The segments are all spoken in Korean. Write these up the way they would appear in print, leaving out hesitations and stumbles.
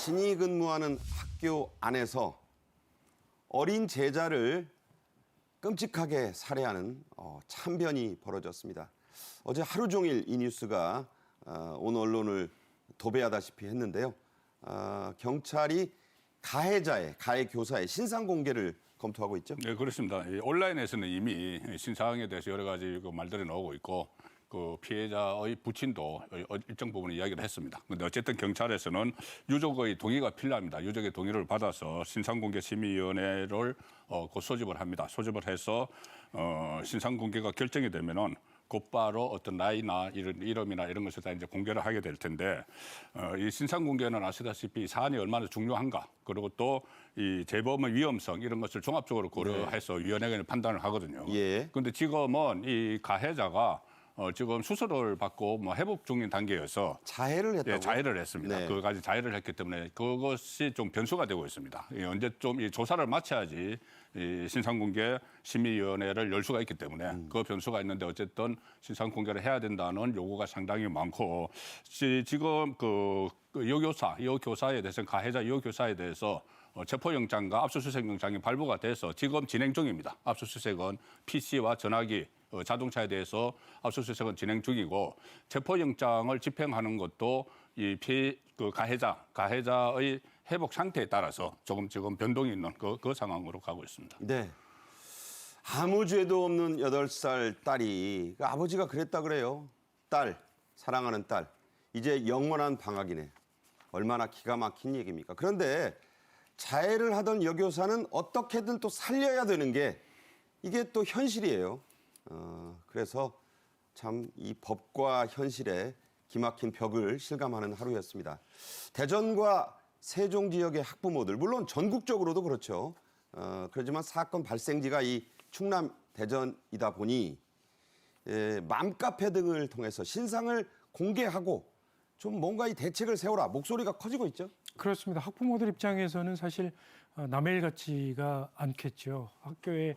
자신이 근무하는 학교 안에서 어린 제자를 끔찍하게 살해하는 참변이 벌어졌습니다. 어제 하루 종일 이 뉴스가 온 언론을 도배하다시피 했는데요. 경찰이 가해 교사의 신상 공개를 검토하고 있죠. 네, 그렇습니다. 온라인에서는 이미 신상에 대해서 여러 가지 말들이 나오고 있고 그 피해자의 부친도 일정 부분 이야기를 했습니다. 그런데 어쨌든 경찰에서는 유족의 동의가 필요합니다. 유족의 동의를 받아서 신상공개심의위원회를 곧 소집을 합니다. 소집을 해서 신상공개가 결정이 되면은 곧바로 어떤 나이나 이름이나 이런 것을 다 이제 공개를 하게 될 텐데 이 신상 공개는 아시다시피 사안이 얼마나 중요한가 그리고 또 이 재범의 위험성 이런 것을 종합적으로 고려해서 위원회가 판단을 하거든요. 예. 그런데 지금은 이 가해자가 지금 수술을 받고 회복 중인 단계여서 자해를 했다고요? 예, 자해를 했습니다. 네. 그까지 자해를 했기 때문에 그것이 좀 변수가 되고 있습니다. 언제쯤 이 조사를 마쳐야지 이 신상공개 심의위원회를 열 수가 있기 때문에 그 변수가 있는데 어쨌든 신상공개를 해야 된다는 요구가 상당히 많고 지금 그 여교사에 대해서 가해자 여교사에 대해서 체포영장과 압수수색영장이 발부가 돼서 지금 진행 중입니다. 압수수색은 PC와 전화기 자동차에 대해서 압수수색은 진행 중이고 체포영장을 집행하는 것도 그 가해자의 회복 상태에 따라서 조금 지금 변동이 있는 그 상황으로 가고 있습니다. 네. 아무 죄도 없는 8살 딸이 아버지가 그랬다 그래요. 딸, 사랑하는 딸. 이제 영원한 방학이네. 얼마나 기가 막힌 얘기입니까? 그런데 자해를 하던 여교사는 어떻게든 또 살려야 되는 게 이게 또 현실이에요. 그래서 참 이 법과 현실에 기막힌 벽을 실감하는 하루였습니다. 대전과 세종 지역의 학부모들, 물론 전국적으로도 그렇죠. 그렇지만 사건 발생지가 이 충남 대전이다 보니 맘카페 등을 통해서 신상을 공개하고 좀 뭔가 이 대책을 세워라 목소리가 커지고 있죠. 그렇습니다. 학부모들 입장에서는 사실 남의 일 같지가 않겠죠. 학교에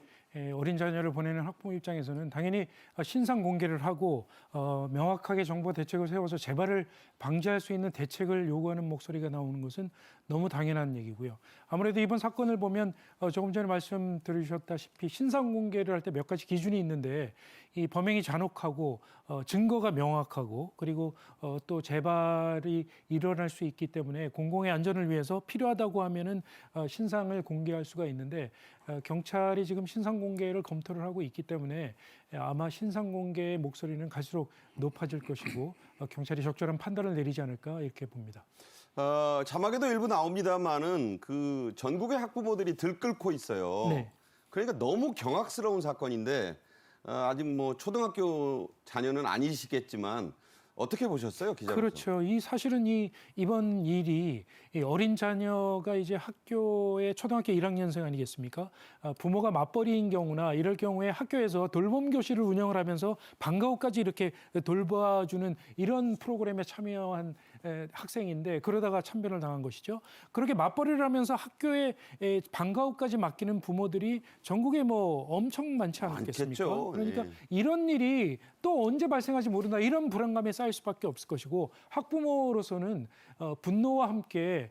어린 자녀를 보내는 학부모 입장에서는 당연히 신상 공개를 하고 명확하게 정부 대책을 세워서 재발을 방지할 수 있는 대책을 요구하는 목소리가 나오는 것은 너무 당연한 얘기고요. 아무래도 이번 사건을 보면 조금 전에 말씀 들으셨다시피 신상 공개를 할 때 몇 가지 기준이 있는데 이 범행이 잔혹하고 증거가 명확하고 그리고 또 재발이 일어날 수 있기 때문에 공공의 안전을 위해서 필요하다고 하면은 신상을 공개할 수가 있는데 경찰이 지금 신상 공개를 검토를 하고 있기 때문에 아마 신상 공개의 목소리는 갈수록 높아질 것이고 경찰이 적절한 판단을 내리지 않을까 이렇게 봅니다. 자막에도 일부 나옵니다만은 그 전국의 학부모들이 들끓고 있어요. 네. 그러니까 너무 경악스러운 사건인데 아직 뭐 초등학교 자녀는 아니시겠지만 어떻게 보셨어요, 기자로서? 그렇죠. 사실은 이번 일이 어린 자녀가 이제 학교에 초등학교 1학년생 아니겠습니까? 부모가 맞벌이인 경우나 이럴 경우에 학교에서 돌봄 교실을 운영을 하면서 방과 후까지 이렇게 돌봐주는 이런 프로그램에 참여한 학생인데 그러다가 참변을 당한 것이죠. 그렇게 맞벌이를 하면서 학교에 방과 후까지 맡기는 부모들이 전국에 뭐 엄청 많지 않겠습니까? 많겠죠. 그러니까 네. 이런 일이 또 언제 발생할지 모른다 이런 불안감에 쌓일 수밖에 없을 것이고 학부모로서는 분노와 함께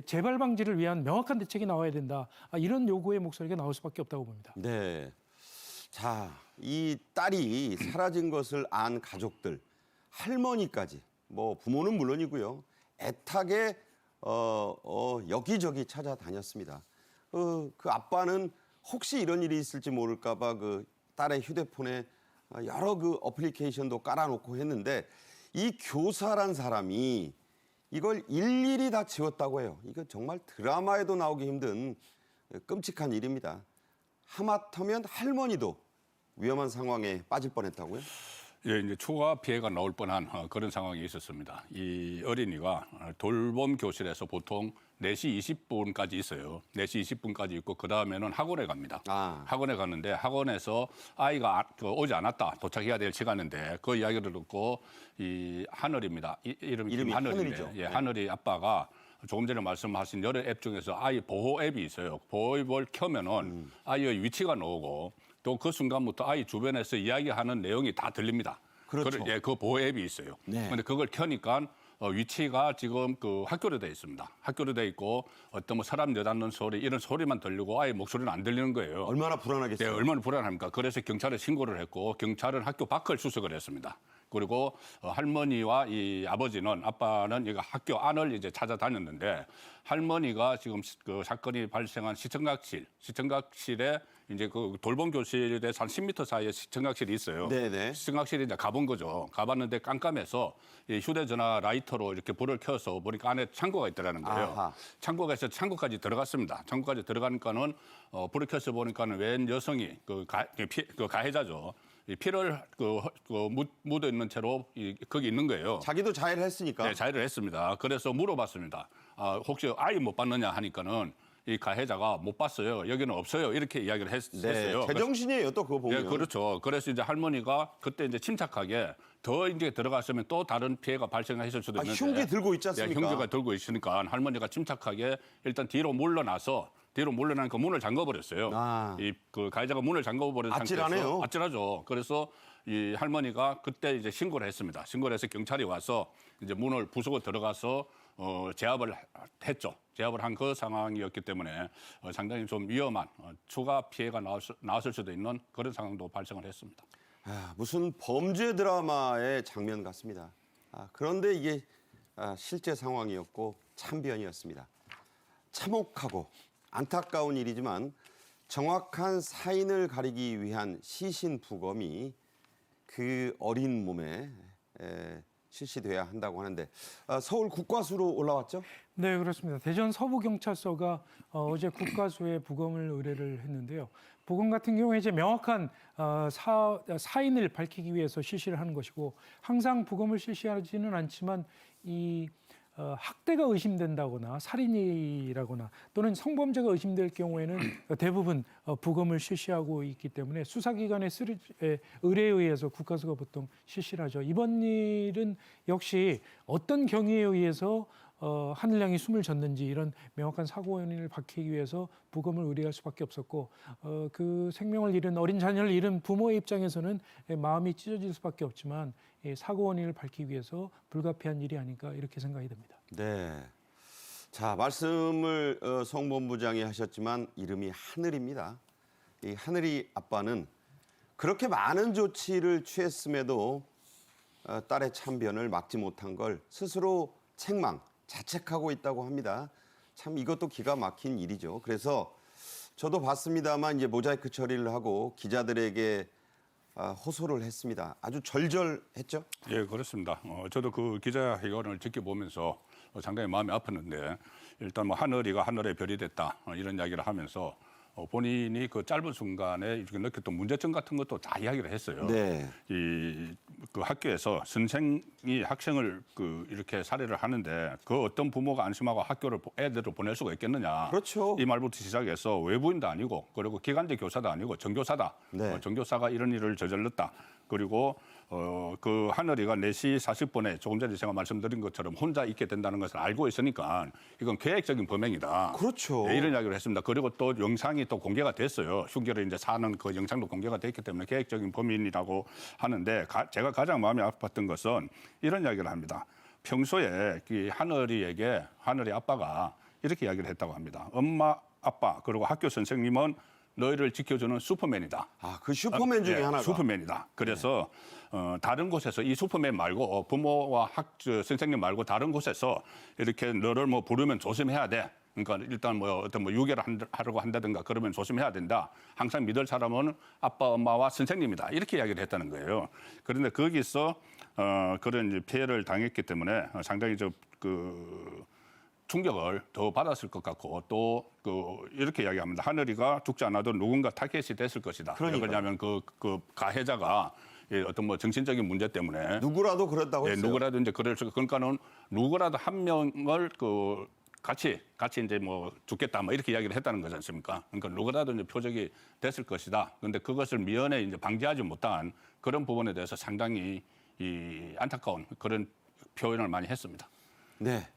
재발 방지를 위한 명확한 대책이 나와야 된다 이런 요구의 목소리가 나올 수밖에 없다고 봅니다. 네. 자, 이 딸이 사라진 것을 안 가족들, 할머니까지, 뭐 부모는 물론이고요. 애타게 여기저기 찾아다녔습니다. 그 아빠는 혹시 이런 일이 있을지 모를까 봐 그 딸의 휴대폰에 여러 그 어플리케이션도 깔아놓고 했는데 이 교사란 사람이 이걸 일일이 다 지웠다고 해요. 이거 정말 드라마에도 나오기 힘든 끔찍한 일입니다. 하마터면 할머니도 위험한 상황에 빠질 뻔했다고요? 예, 이제 추가 피해가 나올 뻔한 그런 상황이 있었습니다. 이 어린이가 돌봄 교실에서 보통 4시 20분까지 있어요. 4시 20분까지 있고 그다음에는 학원에 갑니다. 학원에 가는데 학원에서 아이가 오지 않았다. 도착해야 될 시간인데 그 이야기를 듣고 이 하늘입니다. 이름이 하늘이죠. 예, 하늘이 아빠가 조금 전에 말씀하신 여러 앱 중에서 아이 보호 앱이 있어요. 보호 앱을 켜면은 아이의 위치가 나오고 또 그 순간부터 아이 주변에서 이야기하는 내용이 다 들립니다. 그렇죠. 그 보호 앱이 있어요. 네. 그런데 그걸 켜니까 위치가 지금 그 학교로 돼 있습니다. 학교로 돼 있고 어떤 뭐 사람 내닫는 소리 이런 소리만 들리고 아예 목소리는 안 들리는 거예요. 얼마나 네, 불안하겠어요. 얼마나 불안합니까? 그래서 경찰에 신고를 했고 경찰은 학교 밖을 수색을 했습니다. 그리고 할머니와 이 아빠는 이 학교 안을 이제 찾아다녔는데 할머니가 지금 그 사건이 발생한 시청각실에 이제 그 돌봄 교실에서 한 10m 사이에 시청각실이 있어요. 네네. 시청각실에 이제 가본 거죠. 가봤는데 깜깜해서 이 휴대전화 라이터로 이렇게 불을 켜서 보니까 안에 창고가 있더라는 거예요. 아하. 창고가 있어 창고까지 들어갔습니다. 창고까지 들어가니까는 불을 켜서 보니까는 웬 여성이 그 가해자죠. 이 피를 묻어 있는 채로 거기 있는 거예요. 자기도 자해를 했으니까. 네, 자해를 했습니다. 그래서 물어봤습니다. 혹시 아이 못 봤느냐 하니까는 이 가해자가 못 봤어요. 여기는 없어요. 이렇게 이야기를 네, 했어요. 제정신이에요. 또 그거 보면. 네, 그렇죠. 그래서 이제 할머니가 그때 이제 침착하게 더 이제 들어갔으면 또 다른 피해가 발생했을 수도 있는데. 흉기 들고 있지 않습니까? 네, 흉기가 들고 있으니까 할머니가 침착하게 일단 뒤로 물러나니까 문을 잠궈버렸어요. 아. 그 가해자가 문을 잠궈버린 아찔하네요. 상태에서 아찔하죠. 그래서 이 할머니가 그때 이제 신고를 했습니다. 신고를 해서 경찰이 와서 이제 문을 부수고 들어가서 제압을 했죠. 제압을 한 그 상황이었기 때문에 상당히 좀 위험한 추가 피해가 나왔을 수도 있는 그런 상황도 발생을 했습니다. 무슨 범죄 드라마의 장면 같습니다. 그런데 이게 실제 상황이었고 참변이었습니다. 참혹하고 안타까운 일이지만 정확한 사인을 가리기 위한 시신 부검이 그 어린 몸에 실시돼야 한다고 하는데 서울 국과수로 올라왔죠? 네, 그렇습니다. 대전 서부경찰서가 어제 국과수에 부검을 의뢰를 했는데요. 부검 같은 경우에 이제 명확한 사인을 밝히기 위해서 실시를 하는 것이고 항상 부검을 실시하지는 않지만 이 학대가 의심된다거나 살인이라거나 또는 성범죄가 의심될 경우에는 대부분 부검을 실시하고 있기 때문에 수사기관의 의뢰에 의해서 국가수가 보통 실시를 하죠. 이번 일은 역시 어떤 경위에 의해서 하늘양이 숨을 졌는지 이런 명확한 사고 원인을 밝히기 위해서 부검을 의뢰할 수밖에 없었고 그 생명을 잃은 어린 자녀를 잃은 부모의 입장에서는 마음이 찢어질 수밖에 없지만 사고 원인을 밝히기 위해서 불가피한 일이 아닐까 이렇게 생각이 됩니다. 네. 자, 말씀을 송 본부장이 하셨지만 이름이 하늘입니다. 이 하늘이 아빠는 그렇게 많은 조치를 취했음에도 딸의 참변을 막지 못한 걸 스스로 자책하고 있다고 합니다. 참 이것도 기가 막힌 일이죠. 그래서 저도 봤습니다만 이제 모자이크 처리를 하고 기자들에게 호소를 했습니다. 아주 절절했죠? 예, 그렇습니다. 저도 그 기자회견을 지켜보면서 상당히 마음이 아팠는데 일단 뭐 하늘이가 하늘의 별이 됐다 이런 이야기를 하면서 본인이 그 짧은 순간에 이렇게 느꼈던 문제점 같은 것도 다 이야기를 했어요. 네. 그 학교에서 선생이 학생을 이렇게 살해를 하는데 그 어떤 부모가 안심하고 애들을 보낼 수가 있겠느냐. 그렇죠. 이 말부터 시작해서 외부인도 아니고 그리고 기간제 교사도 아니고 정교사다. 네. 정교사가 이런 일을 저질렀다. 그리고 그 하늘이가 4시 40분에 조금 전에 제가 말씀드린 것처럼 혼자 있게 된다는 것을 알고 있으니까 이건 계획적인 범행이다. 그렇죠. 네, 이런 이야기를 했습니다. 그리고 또 영상이 또 공개가 됐어요. 흉기를 이제 사는 그 영상도 공개가 됐기 때문에 계획적인 범인이라고 하는데 제가 가장 마음이 아팠던 것은 이런 이야기를 합니다. 평소에 이 하늘이 아빠가 이렇게 이야기를 했다고 합니다. 엄마, 아빠 그리고 학교 선생님은 너희를 지켜주는 슈퍼맨이다. 그 슈퍼맨 중에 하나가. 슈퍼맨이다. 그래서 다른 곳에서 이 슈퍼맨 말고 부모와 선생님 말고 다른 곳에서 이렇게 너를 뭐 부르면 조심해야 돼. 그러니까 일단 어떤 유괴를 하려고 한다든가 그러면 조심해야 된다. 항상 믿을 사람은 아빠, 엄마와 선생님이다. 이렇게 이야기를 했다는 거예요. 그런데 거기서 그런 이제 피해를 당했기 때문에 상당히 충격을 더 받았을 것 같고 또 이렇게 이야기합니다. 하늘이가 죽지 않아도 누군가 타겟이 됐을 것이다. 그러니까요. 왜냐하면 그 가해자가 어떤 정신적인 문제 때문에 누구라도 그랬다고 했어요. 누구라도 이제 그러니까는 누구라도 한 명을 같이 이제 죽겠다 이렇게 이야기를 했다는 거지 않습니까? 그러니까 누구라도 이제 표적이 됐을 것이다. 그런데 그것을 미연에 이제 방지하지 못한 그런 부분에 대해서 상당히 안타까운 그런 표현을 많이 했습니다. 네.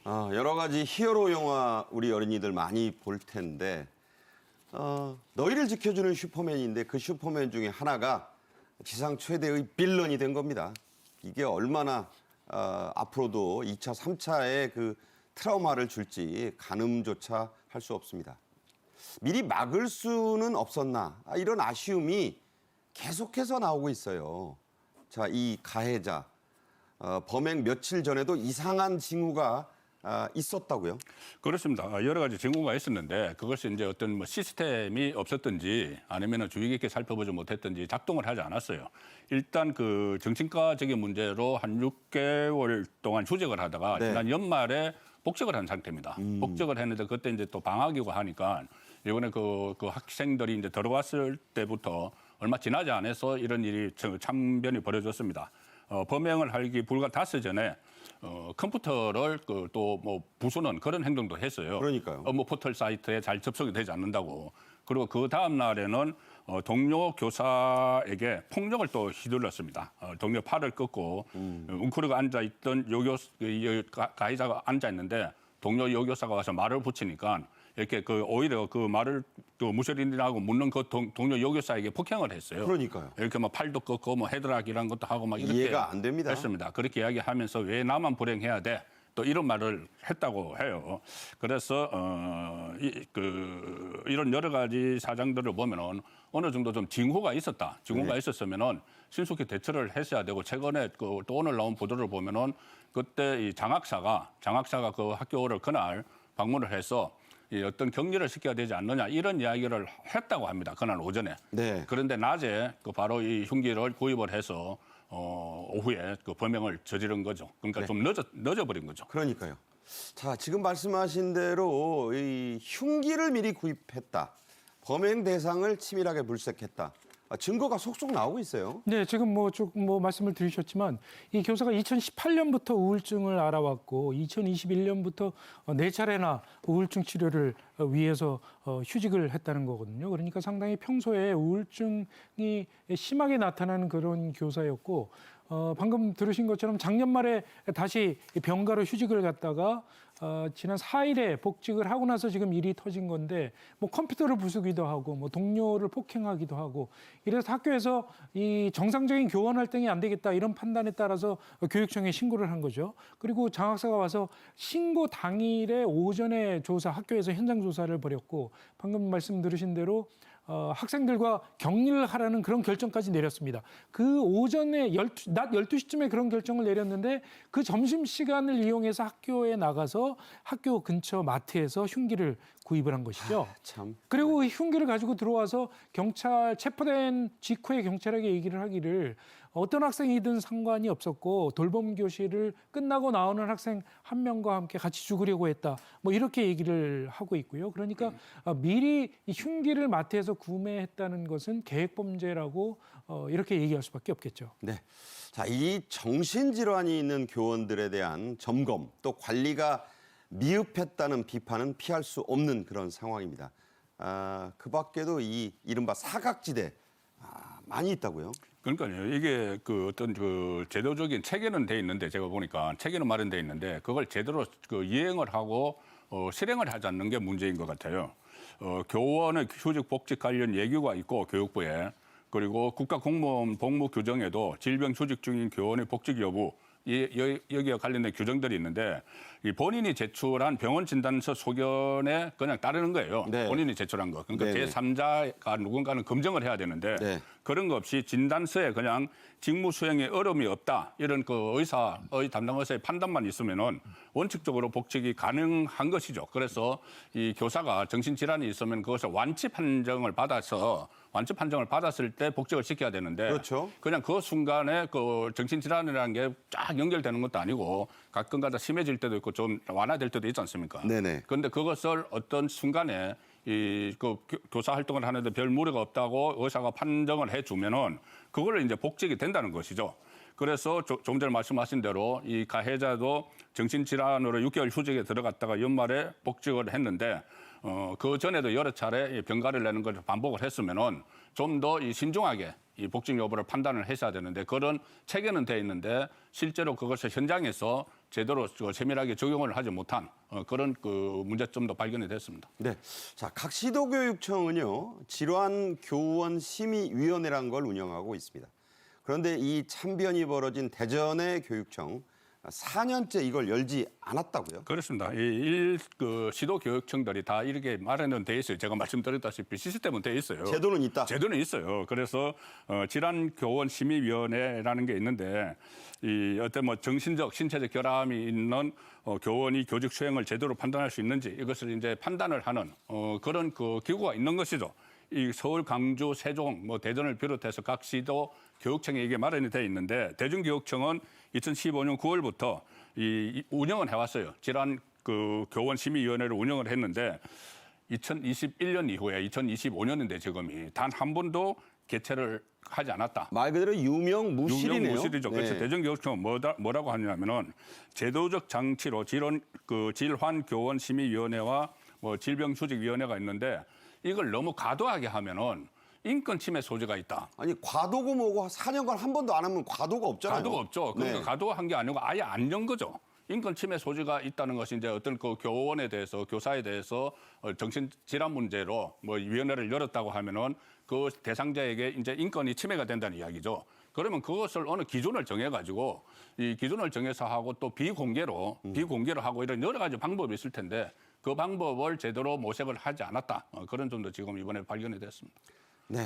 여러 가지 히어로 영화 우리 어린이들 많이 볼 텐데 너희를 지켜주는 슈퍼맨인데 그 슈퍼맨 중에 하나가 지상 최대의 빌런이 된 겁니다. 이게 얼마나 앞으로도 2차, 3차의 그 트라우마를 줄지 가늠조차 할 수 없습니다. 미리 막을 수는 없었나 이런 아쉬움이 계속해서 나오고 있어요. 자, 이 가해자 범행 며칠 전에도 이상한 징후가 있었다고요? 그렇습니다. 여러 가지 징후가 있었는데 그것이 이제 어떤 뭐 시스템이 없었든지 아니면 주의 깊게 살펴보지 못했든지 작동을 하지 않았어요. 일단 그 정신과적인 문제로 한 6개월 동안 휴직을 하다가 네. 지난 연말에 복직을 한 상태입니다. 복직을 했는데 그때 이제 또 방학이고 하니까 이번에 그 학생들이 이제 들어왔을 때부터 얼마 지나지 않아서 이런 일이 참변이 벌어졌습니다. 범행을 하기 불과 닷새 전에 컴퓨터를 또 뭐 부수는 그런 행동도 했어요. 그러니까요. 업무 포털 사이트에 잘 접속이 되지 않는다고. 그리고 그 다음 날에는 동료 교사에게 폭력을 또 휘둘렀습니다. 동료 팔을 꺾고 웅크리고 앉아 있던 가해자가 앉아 있는데 동료 여교사가 와서 말을 붙이니까 이렇게 오히려 그 말을 무시린다고 묻는 그 동료 여교사에게 폭행을 했어요. 그러니까요. 이렇게 뭐 팔도 꺾고 뭐 헤드락이란 것도 하고 막 이렇게 이해가 안 됩니다. 했습니다. 그렇게 이야기하면서 왜 나만 불행해야 돼? 또 이런 말을 했다고 해요. 그래서 이런 여러 가지 사장들을 보면은 어느 정도 좀 징후가 있었다. 징후가 있었으면은 신속히 대처를 했어야 되고 최근에 또 오늘 나온 보도를 보면은 그때 이 장학사가 그 학교를 그날 방문을 해서 이 어떤 격리를 시켜야 되지 않느냐 이런 이야기를 했다고 합니다. 그날 오전에. 네. 그런데 낮에 바로 이 흉기를 구입을 해서 오후에 그 범행을 저지른 거죠. 그러니까 좀 늦어버린 거죠. 그러니까요. 자, 지금 말씀하신 대로 이 흉기를 미리 구입했다. 범행 대상을 치밀하게 물색했다. 증거가 속속 나오고 있어요. 네, 지금 쭉 말씀을 드리셨지만 이 교사가 2018년부터 우울증을 알아왔고 2021년부터 네 차례나 우울증 치료를 위해서 휴직을 했다는 거거든요. 그러니까 상당히 평소에 우울증이 심하게 나타나는 그런 교사였고 방금 들으신 것처럼 작년 말에 다시 병가로 휴직을 갔다가 지난 4일에 복직을 하고 나서 지금 일이 터진 건데 뭐 컴퓨터를 부수기도 하고 뭐 동료를 폭행하기도 하고 이래서 학교에서 이 정상적인 교원 활동이 안 되겠다 이런 판단에 따라서 교육청에 신고를 한 거죠. 그리고 장학사가 와서 신고 당일에 오전에 학교에서 현장 조사를 벌였고 방금 말씀 들으신 대로 학생들과 격리를 하라는 그런 결정까지 내렸습니다. 그 오전에 낮 12시쯤에 그런 결정을 내렸는데 그 점심시간을 이용해서 학교에 나가서 학교 근처 마트에서 흉기를 구입을 한 것이죠. 참. 그리고 그 흉기를 가지고 들어와서 체포된 직후에 경찰에게 얘기를 하기를 어떤 학생이든 상관이 없었고 돌봄 교실을 끝나고 나오는 학생 한 명과 함께 같이 죽으려고 했다. 뭐 이렇게 얘기를 하고 있고요. 그러니까 미리 이 흉기를 마트에서 구매했다는 것은 계획 범죄라고 이렇게 얘기할 수밖에 없겠죠. 네. 자, 이 정신질환이 있는 교원들에 대한 점검 또 관리가 미흡했다는 비판은 피할 수 없는 그런 상황입니다. 그 밖에도 이 이른바 사각지대 많이 있다고요? 그러니까요. 이게 어떤 제도적인 체계는 돼 있는데 제가 보니까 체계는 마련돼 있는데 그걸 제대로 이행을 하고 실행을 하지 않는 게 문제인 것 같아요. 교원의 휴직 복직 관련 예규가 있고 교육부에 그리고 국가공무원 복무 규정에도 질병 휴직 중인 교원의 복직 여부 여기와 관련된 규정들이 있는데 이 본인이 제출한 병원 진단서 소견에 그냥 따르는 거예요. 네. 본인이 제출한 거. 그러니까 네네. 제3자가 누군가는 검증을 해야 되는데 네. 그런 거 없이 진단서에 그냥 직무 수행에 어려움이 없다 이런 담당 의사의 판단만 있으면은 원칙적으로 복직이 가능한 것이죠. 그래서 이 교사가 정신질환이 있으면 그것을 완치 판정을 받았을 때 복직을 시켜야 되는데 그렇죠. 그냥 그 순간에 정신질환이라는 게 쫙 연결되는 것도 아니고 가끔가다 심해질 때도 있고 좀 완화될 때도 있지 않습니까? 네네. 그런데 그것을 어떤 순간에 교사 활동을 하는데 별 무리가 없다고 의사가 판정을 해주면은 그거를 이제 복직이 된다는 것이죠. 그래서 조금 전에 말씀하신 대로 이 가해자도 정신질환으로 6개월 휴직에 들어갔다가 연말에 복직을 했는데 그 전에도 여러 차례 병가를 내는 걸 반복을 했으면은 좀 더 신중하게 이 복직 여부를 판단을 했어야 되는데 그런 체계는 돼 있는데 실제로 그것을 현장에서 제대로 세밀하게 적용을 하지 못한 그런 문제점도 발견이 됐습니다. 네. 자, 각 시도교육청은요, 질환교원심의위원회라는 걸 운영하고 있습니다. 그런데 이 참변이 벌어진 대전의 교육청, 4년째 이걸 열지 않았다고요? 그렇습니다. 그 시도교육청들이 다 이렇게 마련은 돼 있어요. 제가 말씀드렸다시피 시스템은 돼 있어요. 제도는 있다. 제도는 있어요. 그래서 질환교원심의위원회라는 게 있는데 이 어떤 뭐 정신적, 신체적 결함이 있는 교원이 교직 수행을 제대로 판단할 수 있는지 이것을 이제 판단을 하는 그런 그 기구가 있는 것이죠. 이 서울, 강주, 세종, 뭐 대전을 비롯해서 각 시도 교육청에 이게 마련이 돼 있는데 대중교육청은 2015년 9월부터 이 운영을 해왔어요. 질환 그 교원 심의위원회를 운영을 했는데 2021년 이후에 2025년인데 지금이 단 한 번도 개최를 하지 않았다. 말 그대로 유명무실이네요. 유명무실이죠. 그래서 대전교육청은 뭐라고 하냐면은 제도적 장치로 질환교원심의위원회와 뭐 질병휴직위원회가 있는데 이걸 너무 과도하게 하면은 인권 침해 소지가 있다. 아니 과도고 뭐고 4년간 한 번도 안 하면 과도가 없잖아요. 과도가 없죠. 그러니까 네. 과도한 게 아니고 아예 안 연 거죠. 인권 침해 소지가 있다는 것이 이제 어떤 그 교원에 대해서 교사에 대해서 정신질환 문제로 뭐 위원회를 열었다고 하면은 그 대상자에게 이제 인권이 침해가 된다는 이야기죠. 그러면 그것을 어느 기준을 정해가지고 이 기준을 정해서 하고 또 비공개로 하고 이런 여러 가지 방법이 있을 텐데 그 방법을 제대로 모색을 하지 않았다. 그런 점도 지금 이번에 발견이 됐습니다. 네.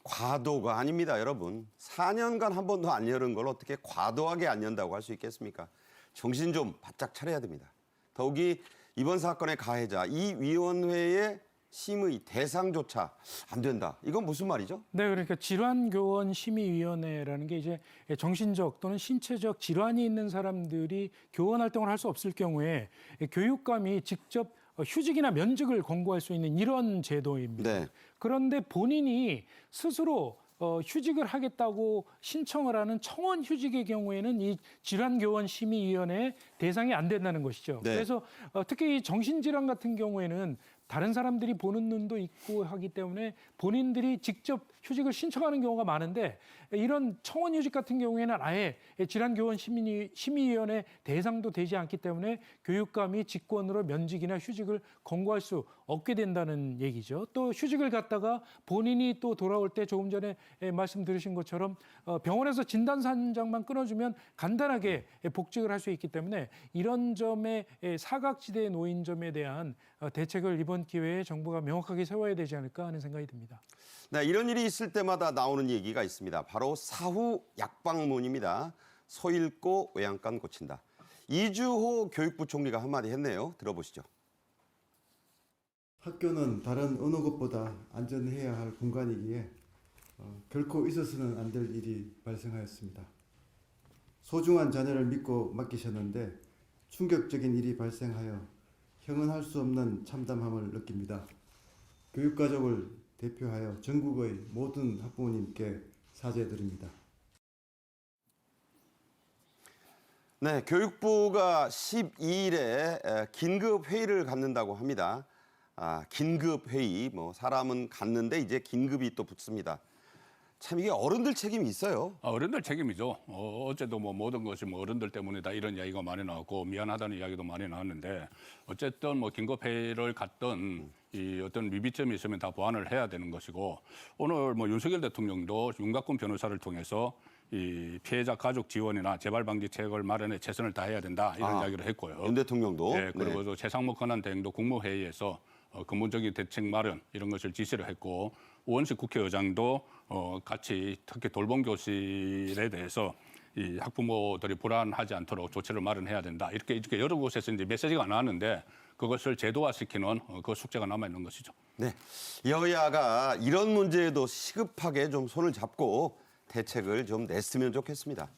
과도가 아닙니다, 여러분. 4년간 한 번도 안 열은 걸 어떻게 과도하게 안 연다고 할 수 있겠습니까? 정신 좀 바짝 차려야 됩니다. 더욱이 이번 사건의 가해자 이 위원회의 심의 대상조차 안 된다. 이건 무슨 말이죠? 네, 그러니까 질환교원심의위원회라는 게 이제 정신적 또는 신체적 질환이 있는 사람들이 교원 활동을 할 수 없을 경우에 교육감이 직접 휴직이나 면직을 권고할 수 있는 이런 제도입니다. 네. 그런데 본인이 스스로 휴직을 하겠다고 신청을 하는 청원 휴직의 경우에는 이 질환교원심의위원회 대상이 안 된다는 것이죠. 네. 그래서 특히 이 정신질환 같은 경우에는 다른 사람들이 보는 눈도 있고 하기 때문에 본인들이 직접 휴직을 신청하는 경우가 많은데 이런 청원 휴직 같은 경우에는 아예 질환교원심의위원회 대상도 되지 않기 때문에 교육감이 직권으로 면직이나 휴직을 권고할 수 없게 된다는 얘기죠. 또 휴직을 갔다가 본인이 또 돌아올 때 조금 전에 말씀 들으신 것처럼 병원에서 진단서 한 장만 끊어주면 간단하게 복직을 할 수 있기 때문에 이런 점에 사각지대에 놓인 점에 대한 대책을 이번 기회에 정부가 명확하게 세워야 되지 않을까 하는 생각이 듭니다. 네, 이런 일이 있을 때마다 나오는 얘기가 있습니다. 바로 사후 약방문입니다. 소 잃고 외양간 고친다. 이주호 교육부 총리가 한마디 했네요. 들어보시죠. 학교는 다른 어느 곳보다 안전해야 할 공간이기에 결코 있어서는 안 될 일이 발생하였습니다. 소중한 자녀를 믿고 맡기셨는데 충격적인 일이 발생하여 형언할 수 없는 참담함을 느낍니다. 교육가족을 대표하여 전국의 모든 학부모님께 사죄드립니다. 네, 교육부가 12일에 긴급 회의를 갖는다고 합니다. 긴급 회의, 뭐 사람은 갔는데 이제 긴급이 또 붙습니다. 참 이게 어른들 책임이 있어요. 어른들 책임이죠. 어제도 뭐 모든 것이 뭐 어른들 때문이다 이런 이야기가 많이 나왔고 미안하다는 이야기도 많이 나왔는데 어쨌든 뭐 긴급회의를 갔던 이 어떤 미비점이 있으면 다 보완을 해야 되는 것이고 오늘 뭐 윤석열 대통령도 윤곽근 변호사를 통해서 이 피해자 가족 지원이나 재발 방지책을 마련해 최선을 다해야 된다 이런 이야기를 했고요. 윤 대통령도. 네, 그리고 또 최상목 권한대행도 국무회의에서 근본적인 대책 마련 이런 것을 지시를 했고 우원식 국회의장도 같이 특히 돌봄 교실에 대해서 이 학부모들이 불안하지 않도록 조치를 마련해야 된다. 이렇게 여러 곳에서 이제 메시지가 나왔는데 그것을 제도화시키는 그 숙제가 남아 있는 것이죠. 네, 여야가 이런 문제에도 시급하게 좀 손을 잡고 대책을 좀 냈으면 좋겠습니다.